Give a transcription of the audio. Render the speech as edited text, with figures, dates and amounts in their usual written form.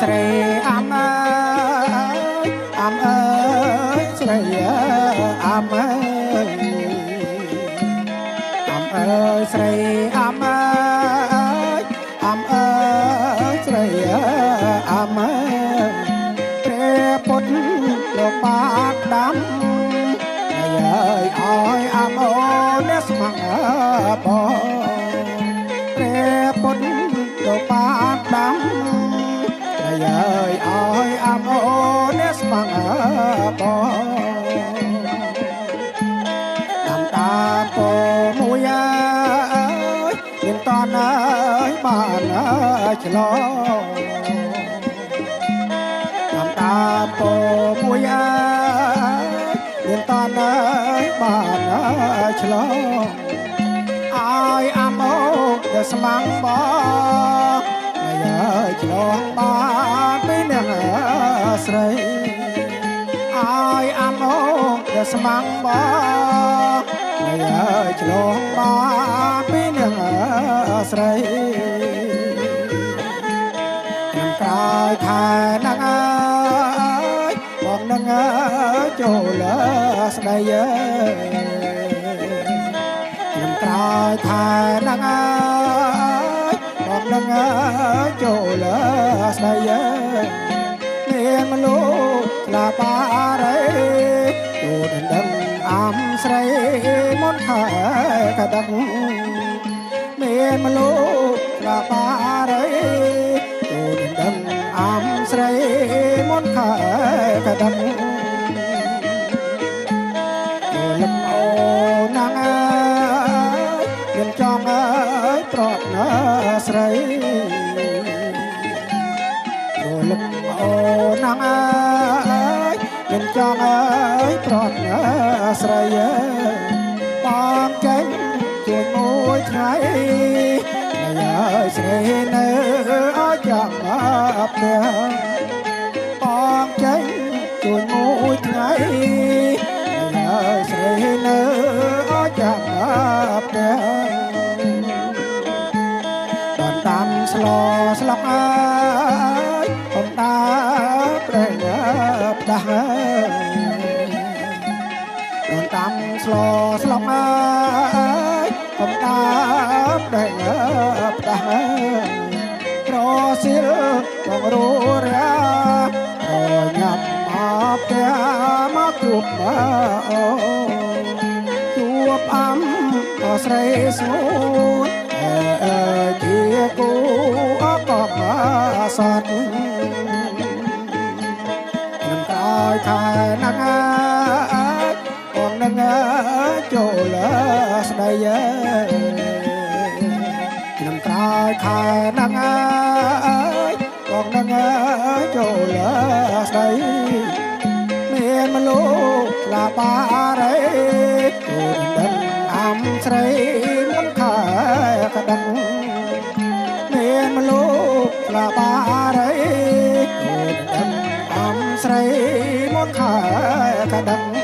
ស្រីអាំអើយអាំអើយស្រីអាំអើយអាំអើយស្រីអាំអើយអាំអើយស្រីអាំអើយព្រះពុទ្ធលោកបាតដាំហើយអើយអាំអូនអ្នកស្មងបងព្រះពុទ្ធលោកបាតដាំហើយអើយអាំអូនអ្នកស្មងបងតាមតាពមួយអើយមានតនអើយបានឆ្លងតាមតាពមួយអើយមានតនអើយបានឆ្លងអើយអាំអូដែលស្មាំងបងហើយអើយឆ្លងបានពីនាងស្រីអើយអាំអូដែលស្មាំងបងហើយអើយឆ្លងបានពីនាងស្រីនឹងក្រោយខែនឹងអើយបងនឹងចូលស្ដីនឹងក្រោយខែនឹងអើយបងនឹងចូលស្ដីមានមនុស្សស្លាប់បារីទូដណ្ដឹងអាំស្រីមុនខែកដឹងមានមនុស្សស្លាប់បារីទូដណ្ដឹងអាំស្រីមុនខែកដឹងលំអូនងអើយមានចង់អើយប្រត់ណាស្រីលំអូនងអើយមានចង់អើយប្រត់ណាស្រីបងចេញជួយមួយថ្ងៃហើយអើយស្រីនៅអើយចាំផ្ទះបងចេញជួយមួយថ្ងៃស្រីនៅអចាំផ្ទះបានតាមស្លោស្លុកអើយអំដាប្រេងផ្ដាស់បានតាមស្លោស្លុកអើយអំដាប្រេងផ្ដាស់ប្រសិលបងរូរាញ៉ាំផ្ទះមកជួបអូជួបអំស្រីស្ងួនជាគូអបសតនឹងក្រោយខែនឹងបងនឹងចូលស្ដីនឹងក្រោយខែនឹងបងនឹងចូលស្ដីមានមនុស្សស្លាប់បារីទូដណ្ដឹងអាំស្រីមុនខែកដឹងមានមនុស្សស្លាប់បារីទូដណ្ដឹងអាំស្រីមុនខែកដឹង